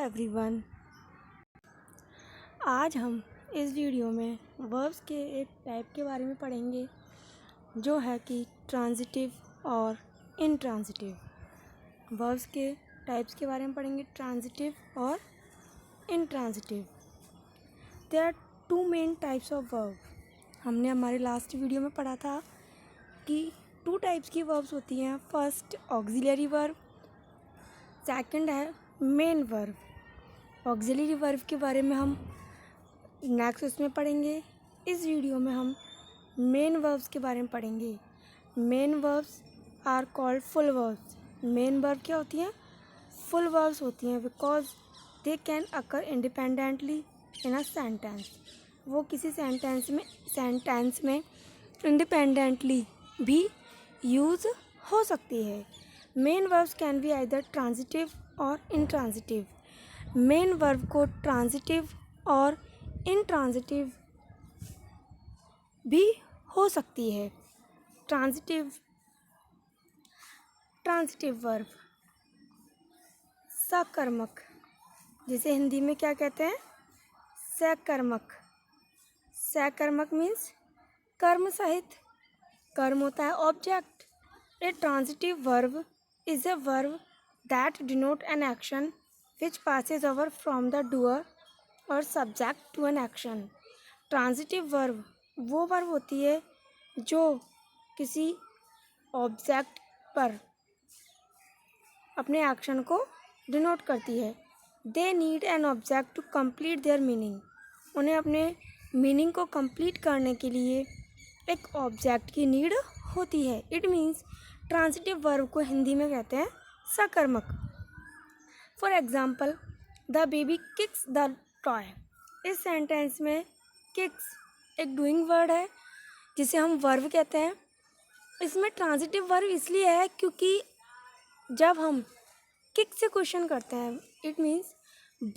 Everyone, आज हम इस वीडियो में वर्ब्स के एक टाइप के बारे में पढ़ेंगे जो है कि ट्रांजिटिव और इनट्रांजिटिव। वर्ब्स के टाइप्स के बारे में पढ़ेंगे, ट्रांजिटिव और intransitive. There are two main types of verb. हमने हमारे लास्ट वीडियो में पढ़ा था कि टू टाइप्स की वर्ब्स होती हैं। फर्स्ट ऑक्सिलरी वर्ब, सेकंड है मेन वर्ब। ऑक्सिलरी वर्ब के बारे में हम नेक्स्ट उसमें पढ़ेंगे। इस वीडियो में हम मेन वर्ब्स के बारे में पढ़ेंगे। Main verbs are called full verbs. Main verb क्या होती हैं? फुल वर्ब्स होती हैं because they can occur independently in a sentence. वो किसी सेंटेंस में इंडिपेंडेंटली भी यूज़ हो सकती है। Main verbs can be either transitive और इनट्रांजिटिव। मेन वर्ब को ट्रांजिटिव और इनट्रांजिटिव भी हो सकती है। ट्रांजिटिव वर्ब सकर्मक, जिसे हिंदी में क्या कहते हैं? सकर्मक। सकर्मक मीन्स कर्म सहित। कर्म होता है object. A transitive verb is a verb that denote an action which passes over from the doer or subject to an action. Transitive verb वो वर्ब होती है जो किसी ऑब्जेक्ट पर अपने एक्शन को डिनोट करती है। They need an object to complete their meaning. उन्हें अपने मीनिंग को कंप्लीट करने के लिए एक ऑब्जेक्ट की नीड होती है। इट मीन्स ट्रांजिटिव वर्ब को हिंदी में कहते हैं सकर्मक। For example, the baby kicks the toy. इस सेंटेंस में किक्स एक डूइंग वर्ड है जिसे हम वर्ब कहते हैं। इसमें ट्रांजिटिव वर्ब इसलिए है क्योंकि जब हम किक से क्वेश्चन करते हैं, इट मीन्स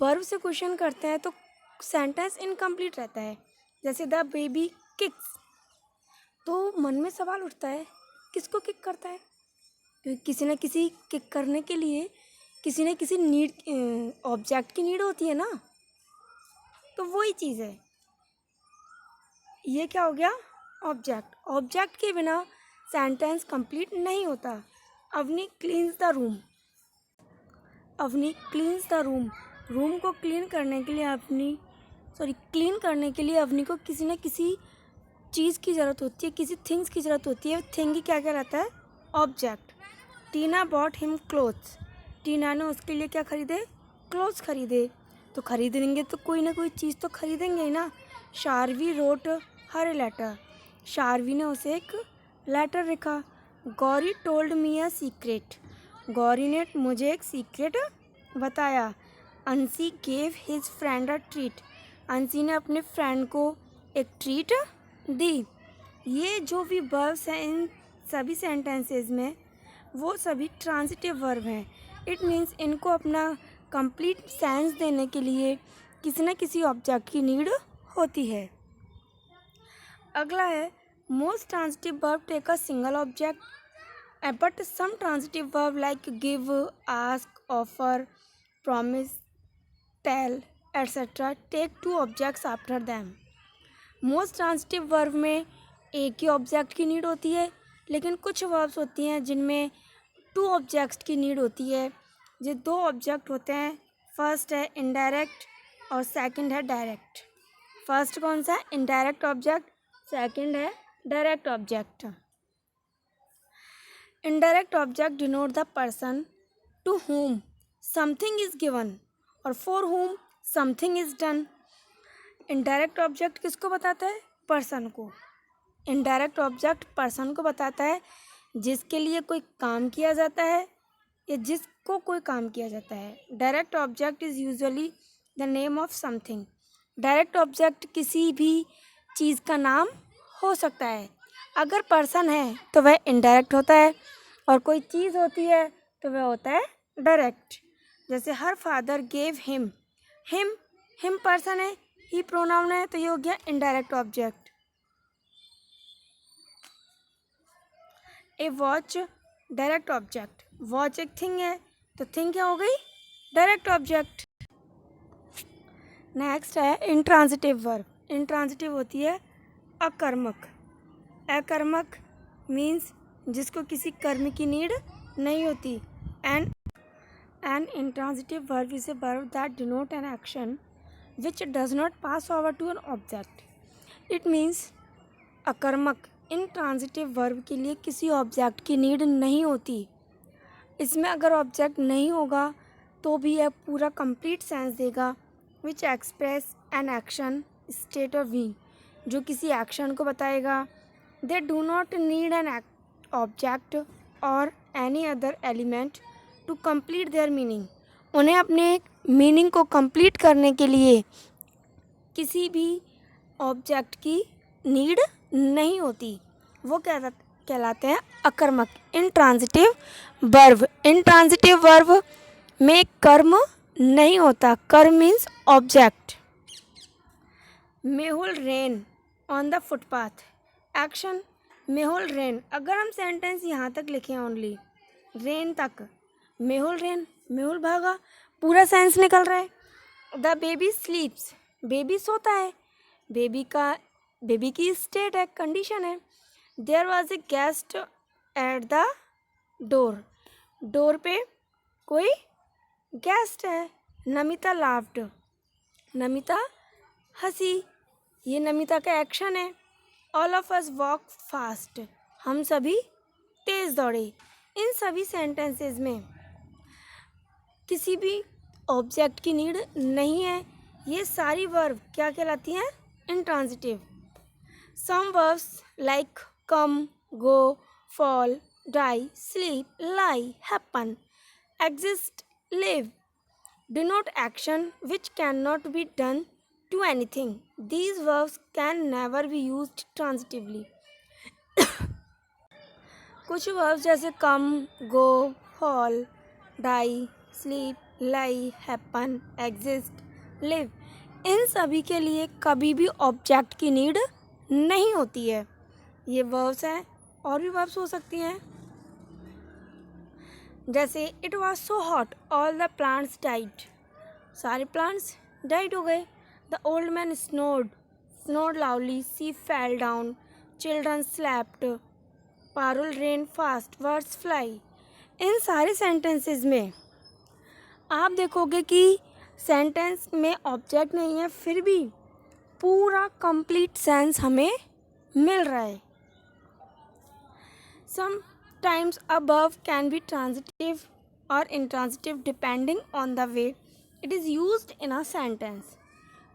वर्ब से क्वेश्चन करते हैं, तो सेंटेंस इनकम्प्लीट रहता है। जैसे द बेबी किक्स, तो मन में सवाल उठता है किसको किक करता है? क्योंकि किसी न किसी किक करने के लिए किसी न किसी नीड, ऑब्जेक्ट की नीड होती है ना। तो वही चीज़ है। ये क्या हो गया? ऑब्जेक्ट। ऑब्जेक्ट के बिना सेंटेंस कंप्लीट नहीं होता। Avani cleans the room. Avani cleans the room. Room को क्लीन करने के लिए अवनी को किसी न किसी चीज़ की ज़रूरत होती है, किसी थिंग्स की ज़रूरत होती है। थिंग ही क्या रहता है? ऑब्जेक्ट। टीना बॉट हिम क्लोथ्स। टीना ने उसके लिए क्या खरीदे? क्लोथ्स खरीदे। तो खरीदेंगे तो कोई ना कोई चीज़ तो खरीदेंगे ही ना। शार्वी रोट हर लेटर। शार्वी ने उसे एक लेटर लिखा। Gauri told me a secret. Gauri ने मुझे एक सीक्रेट बताया। अंशी gave his friend a treat. अंशी ने अपने फ्रेंड को एक ट्रीट दी। ये जो भी वर्ब्स हैं इन सभी सेंटेंसेस में, वो सभी ट्रांजिटिव वर्ब हैं। इट मीन्स इनको अपना कंप्लीट सेंस देने के लिए किसी न किसी ऑब्जेक्ट की नीड होती है। अगला है most transitive verb take a single object but some transitive verb like give, ask, offer, promise, tell etcetera take two objects after them. Most transitive verb में एक ही ऑब्जेक्ट की नीड होती है, लेकिन कुछ वर्ब्स होती हैं जिनमें टू ऑब्जेक्ट्स की नीड होती है। ये दो ऑब्जेक्ट होते हैं। फर्स्ट है इनडायरेक्ट और सेकंड है डायरेक्ट। फर्स्ट कौन सा है? Indirect object. सेकंड है direct object. Indirect object denote the person to whom something is given और for whom something is done. Indirect object किसको बताता है? पर्सन को। इनडायरेक्ट ऑब्जेक्ट पर्सन को बताता है जिसके लिए कोई काम किया जाता है या जिसको कोई काम किया जाता है। Direct object is usually the name of something. Direct object किसी भी चीज़ का नाम हो सकता है। अगर पर्सन है तो वह इनडायरेक्ट होता है और कोई चीज़ होती है तो वह होता है डायरेक्ट। जैसे her father gave him. Him person है, ही प्रोनाउन है, तो ये हो गया इनडायरेक्ट ऑब्जेक्ट। ए वॉच डायरेक्ट ऑब्जेक्ट। वॉच एक थिंग है तो थिंग क्या हो गई? Direct object. नेक्स्ट है इंट्रांजिटिव वर्ब। इंट्रांजिटिव होती है अकर्मक। अकर्मक मीन्स जिसको किसी कर्म की नीड नहीं होती। And an intransitive verb is a verb that denote an action which does not pass over to an object. It means अकर्मक इंट्रांजिटिव वर्ब के लिए किसी ऑब्जेक्ट की नीड नहीं होती। इसमें अगर ऑब्जेक्ट नहीं होगा तो भी यह पूरा कंप्लीट सेंस देगा। Which express an action state of being, जो किसी एक्शन को बताएगा। They do not need an object और any other element to complete their meaning. उन्हें अपने मीनिंग को कंप्लीट करने के लिए किसी भी ऑब्जेक्ट की नीड नहीं होती। वो कहलाते हैं अकर्मक इंट्रांजिटिव वर्ब। इंट्रांजिटिव वर्ब में कर्म नहीं होता। कर्म means object. Mehul rain on the footpath. Action Mehul rain. अगर हम सेंटेंस यहाँ तक लिखें ओनली रेन तक, मेहुल रेन, मेहुल भागा, पूरा सेंस निकल रहा है। द बेबी स्लीप्स, बेबी सोता है। बेबी की स्टेट है, कंडीशन है। There was a guest at the door, door पे कोई गेस्ट है। नमिता लाफ्ड, नमिता हंसी, ये नमिता का एक्शन है। All of us walk fast, हम सभी तेज दौड़े। इन सभी सेंटेंसेस में किसी भी ऑब्जेक्ट की नीड नहीं है। ये सारी वर्ब क्या कहलाती हैं? Intransitive. Some verbs like come, go, fall, die, sleep, lie, happen, exist, live denote action which cannot be done to anything. These verbs can never be used transitively. कुछ verbs जैसे come, go, fall, die, sleep, lie, happen, exist, live, इन सभी के लिए कभी भी object की need नहीं होती है। ये verbs हैं। और भी verbs हो सकती हैं जैसे it was so hot all the plants died, सारे प्लांट्स डाइड हो गए। The old man snored loudly, she fell down, children slapped, Parul ran fast, words fly. इन सारे सेंटेंसेस में आप देखोगे कि सेंटेंस में ऑब्जेक्ट नहीं है, फिर भी पूरा कंप्लीट सेंस हमें मिल रहा है। Sometimes a verb can be transitive or intransitive depending on the way it is used in a sentence.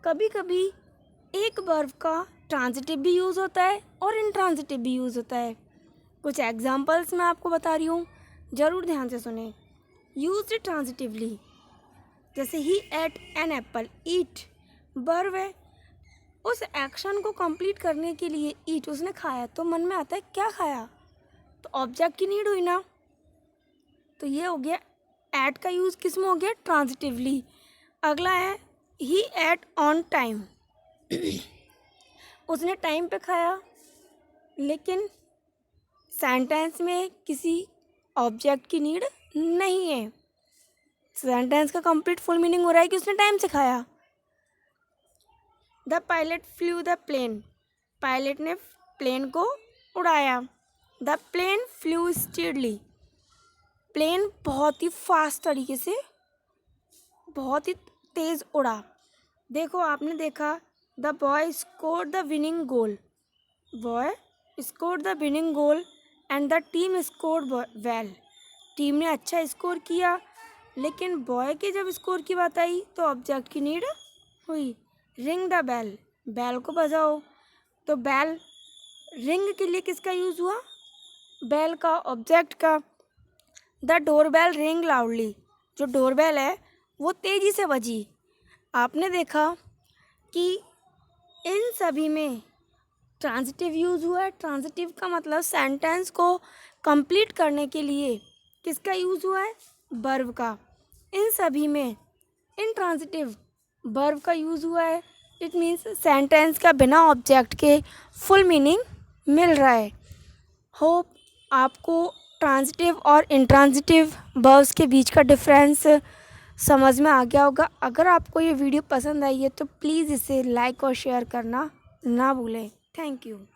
कभी कभी एक verb का ट्रांजिटिव भी यूज़ होता है और इंट्रांजिटिव भी यूज़ होता है। कुछ एग्जाम्पल्स मैं आपको बता रही हूँ, ज़रूर ध्यान से सुने। यूज्ड ट्रांजिटिवली, जैसे ही eight an apple, eat verb है। उस एक्शन को कंप्लीट करने के लिए ईट, उसने खाया, तो मन में आता है क्या खाया, तो ऑब्जेक्ट की नीड हुई ना। तो ये हो गया एट का यूज़ किस में हो गया? ट्रांजिटिवली। अगला है ही एट ऑन टाइम, उसने टाइम पे खाया, लेकिन सेंटेंस में किसी ऑब्जेक्ट की नीड नहीं है। सेंटेंस का कंप्लीट फुल मीनिंग हो रहा है कि उसने टाइम से खाया। The pilot flew the plane, pilot ने प्लेन को उड़ाया। The plane flew steadily, plane बहुत ही फास्ट तरीके से, बहुत ही तेज़ उड़ा। देखो आपने देखा the boy scored the winning goal, boy scored the winning goal and the team scored well, team ने अच्छा स्कोर किया। लेकिन बॉय के जब स्कोर की बात आई तो ऑब्जेक्ट की नीड हुई। रिंग द बेल, बेल को बजाओ, तो बेल रिंग के लिए किसका यूज़ हुआ? बेल का, ऑब्जेक्ट का। द डोरबेल रिंग लाउडली, जो डोरबेल है वो तेज़ी से बजी। आपने देखा कि इन सभी में ट्रांजिटिव यूज़ हुआ है। ट्रांजिटिव का मतलब सेंटेंस को कंप्लीट करने के लिए किसका यूज़ हुआ है? वर्ब का। इन सभी में इंट्रांजिटिव वर्ब का यूज़ हुआ है। इट मीन्स सेंटेंस का बिना ऑब्जेक्ट के फुल मीनिंग मिल रहा है। होप आपको ट्रांजिटिव और इंट्रांजिटिव वर्ब्स के बीच का डिफरेंस समझ में आ गया होगा। अगर आपको ये वीडियो पसंद आई है तो प्लीज़ इसे लाइक और शेयर करना ना भूलें। Thank you.